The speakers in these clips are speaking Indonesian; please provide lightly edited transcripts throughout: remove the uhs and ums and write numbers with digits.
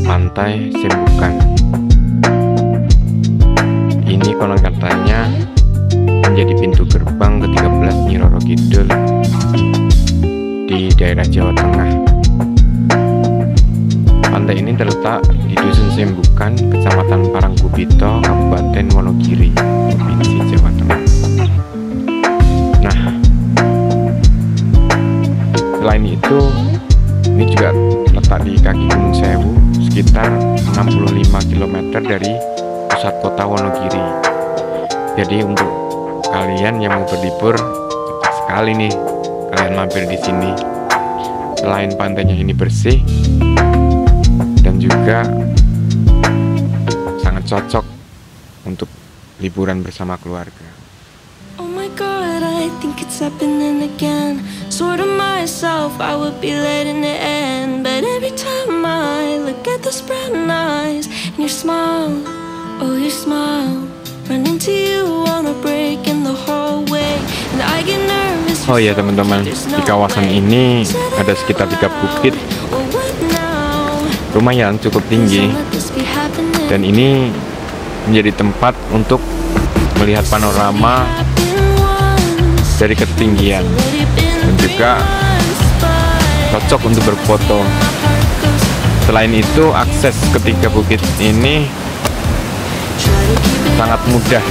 pantai Sembukan. Ini konon katanya menjadi pintu gerbang ke-13 Nyi Roro Kidul di daerah Jawa Tengah. Pantai ini terletak di Dusun Sembukan, Kecamatan Parangkubito, Kabupaten Wonogiri, Provinsi Jawa Tengah. Nah, selain itu, ini juga terletak di kaki Gunung Sewu, sekitar 65 km dari pusat kota Wonogiri. Jadi untuk kalian yang mau berlibur, cepat sekali nih kalian mampir di sini. Selain pantainya ini bersih dan juga sangat cocok untuk liburan bersama keluarga. Oh my God, I think it's happening again. Sort of myself, I would be letting it end. But every time I look at those brown eyes and your smile, oh your smile, run into you on a break in the hallway, and I get nervous. Oh ya teman-teman, di kawasan ini ada sekitar 3 bukit, lumayan cukup tinggi, dan ini menjadi tempat untuk melihat panorama dari ketinggian, dan juga cocok untuk berfoto. Selain itu, akses ke 3 bukit ini sangat mudah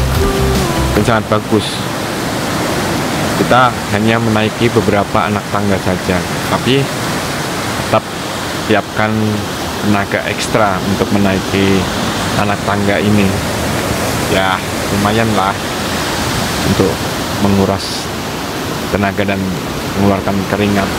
dan sangat bagus. Kita hanya menaiki beberapa anak tangga saja, tapi tetap siapkan tenaga ekstra untuk menaiki anak tangga ini. Ya, lumayan lah untuk menguras tenaga dan mengeluarkan keringat.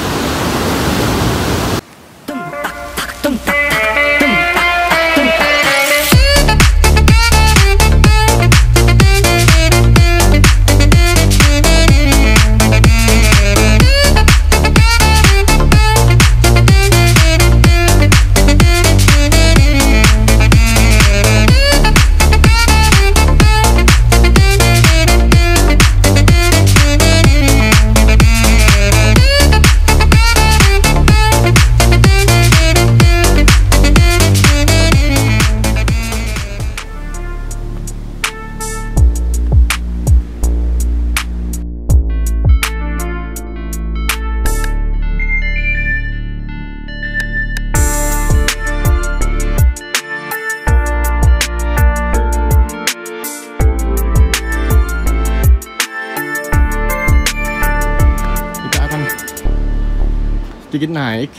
Sedikit naik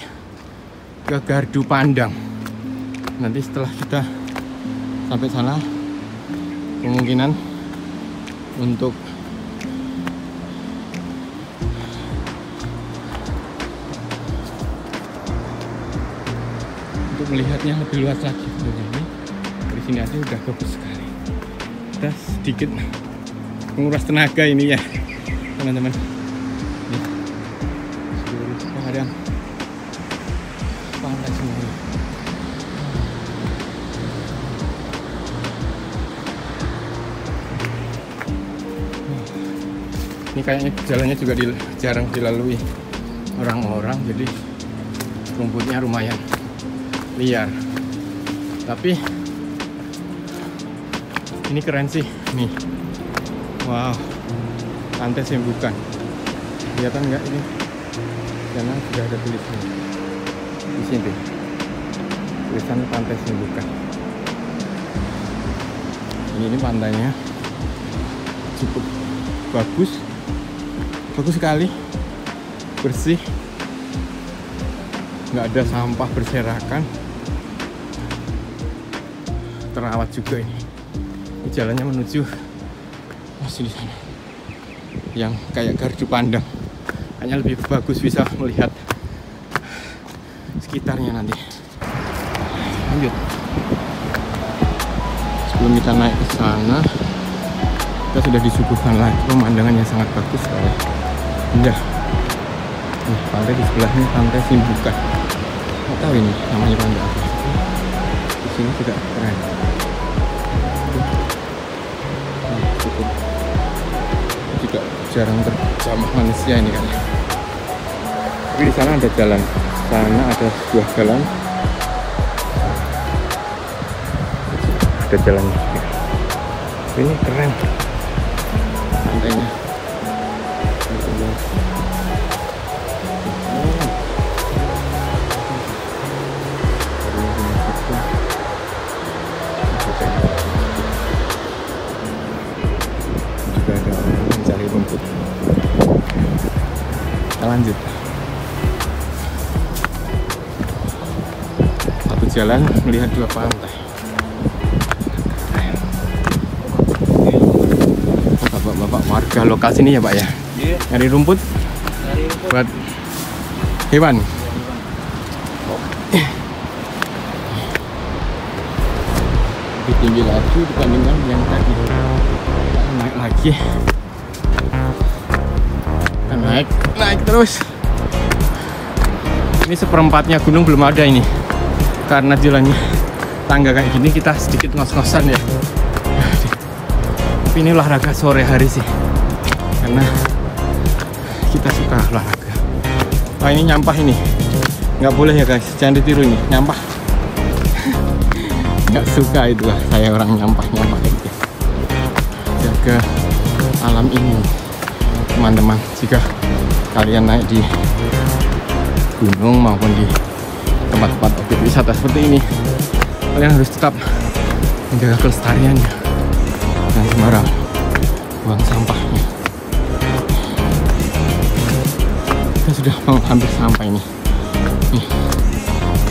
ke Gardu Pandang. Nanti setelah kita sampai sana, kemungkinan untuk melihatnya lebih luas lagi. Ini dari sini aja udah bagus sekali. Kita sedikit menguras tenaga ini ya teman-teman. Kadang pantai semua. Ini kayaknya jalannya juga jarang dilalui orang-orang, jadi rumputnya lumayan liar. Tapi ini keren sih nih. Wow, pantai Sembukan. Kelihatan nggak ini? Karena sudah ada tulisan di sini, tulisan pantai Sembukan. Ini pantainya cukup bagus sekali, bersih, nggak ada sampah berserakan, terawat juga ini. Ini jalannya menuju di sana, yang kayak Gardu Pandang. Hanya lebih bagus, bisa melihat sekitarnya nanti. Lanjut. Sebelum kita naik ke sana, kita sudah disuguhkan lagi pemandangan yang sangat bagus sekali. Indah. Nih, pantai di sebelahnya pantai Sembukan. Nggak tahu ini namanya pantai apa. Di sini juga keren. Cukup. Juga jarang terjamah manusia ini kan. Tapi di sana ada jalan, sana ada sebuah jalan ada jalannya. Ini keren pantainya. Juga ada orang mencari rumput. Kita lanjut. Satu jalan melihat dua pantai. Bapak-bapak warga lokal sini ya Pak ya? Iya. Nyari rumput buat hewan. Lebih tinggi lagi dibandingkan yang tadi. Kita naik lagi. Kita naik terus. Ini seperempatnya gunung belum ada ini. Karena jalannya tangga kayak gini, kita sedikit ngos-ngosan ya. Tapi ini olahraga sore hari sih, karena kita suka olahraga. Wah, ini nyampah ini, nggak boleh ya guys, jangan ditiru ini, nyampah. Nggak suka itu lah, saya orang nyampah kayak gitu. Jaga alam ini teman-teman. Jika kalian naik di gunung maupun di tempat-tempat objek wisata seperti ini, kalian harus tetap menjaga kelestariannya, jangan sembarang buang sampahnya. Kita sudah mau hampir sampai nih.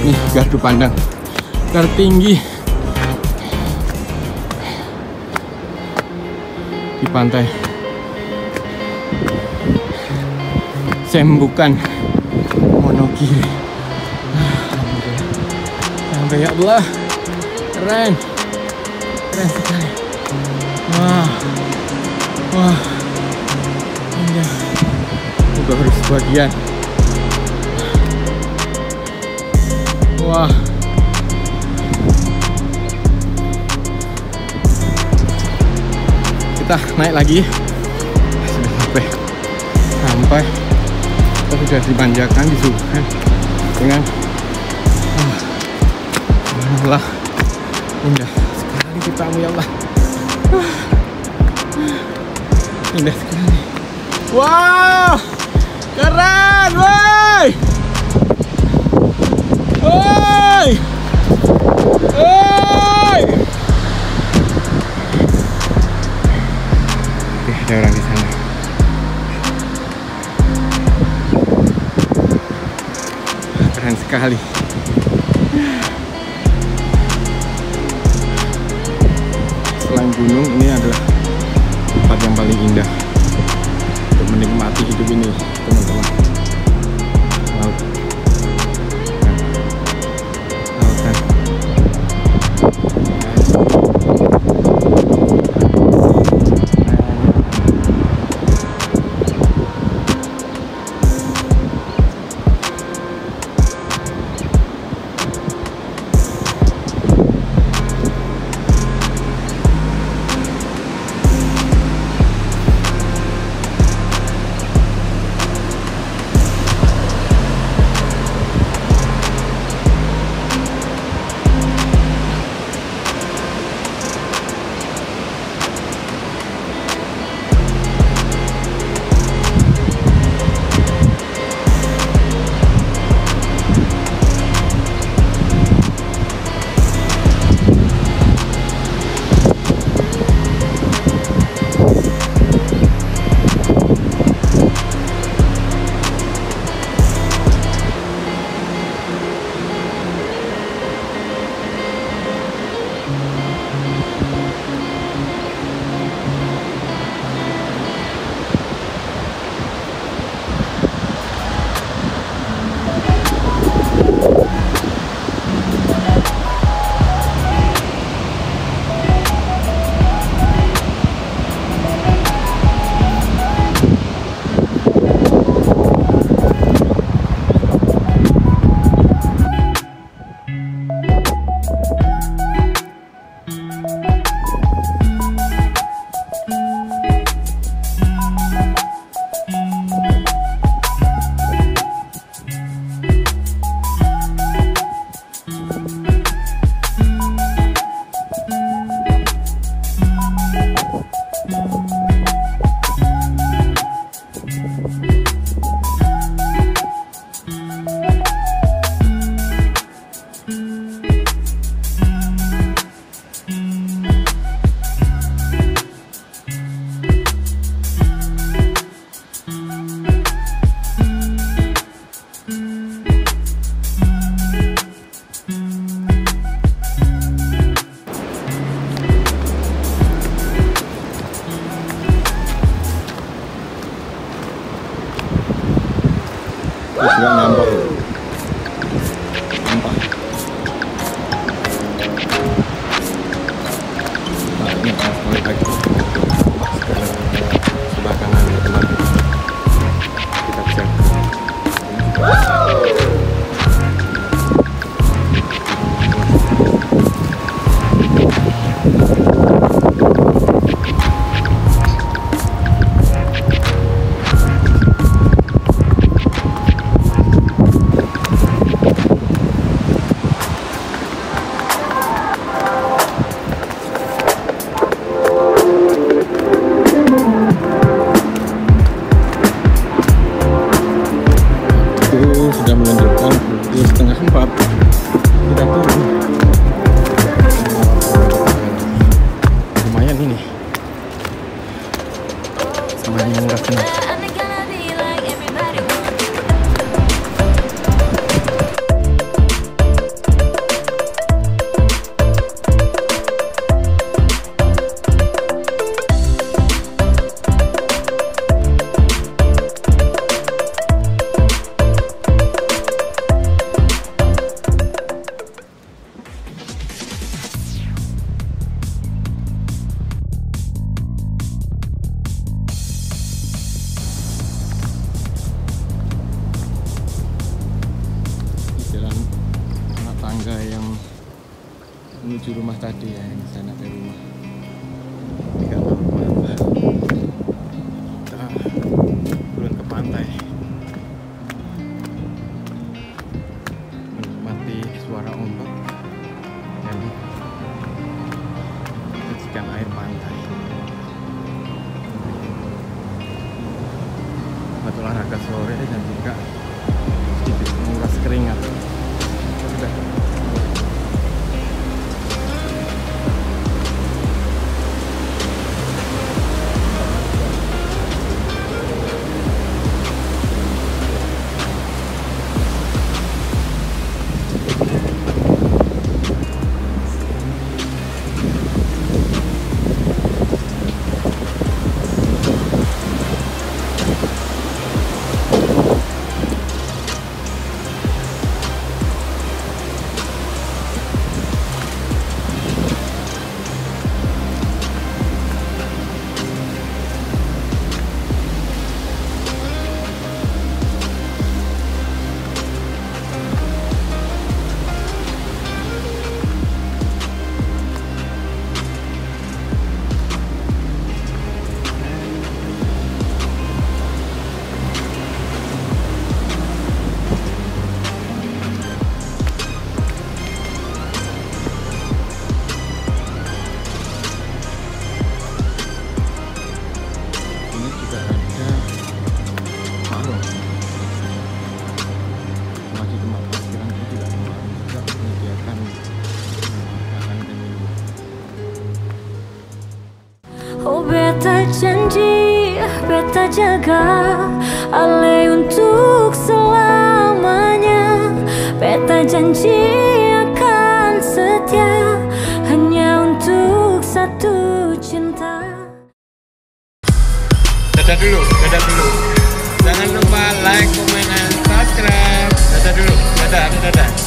Nih gardu pandang tertinggi di pantai Sembukan Wonogiri. Sampai ya Allah, keren sekali. Wah, indah. Udah harus sebagian. Wah, kita naik lagi. Sudah sampai. Kita sudah dimanjakan, disuguhkan dengan Allah, indah sekali kitamu ya Allah. Indah sekali. Wow, keren, woi, woi, woi. Oke, ada orang di sana. Keren sekali. Selain gunung, ini adalah tempat yang paling indah untuk menikmati hidup ini, teman-teman. Laut, lautan. menuju rumah tadi ya, yang sana ada rumah. Tidak tahu kemana. Kita turun ke pantai, menikmati suara ombak dan sajikan air pantai. Buat olahraga sore dan juga sedikit menguras keringat. Sudah. Oh beta janji, beta jaga Ale untuk selamanya. Beta janji akan setia hanya untuk satu cinta. Dadah dulu, dadah dulu. Jangan lupa like, comment, dan subscribe. Dadah dulu, dadah, dadah.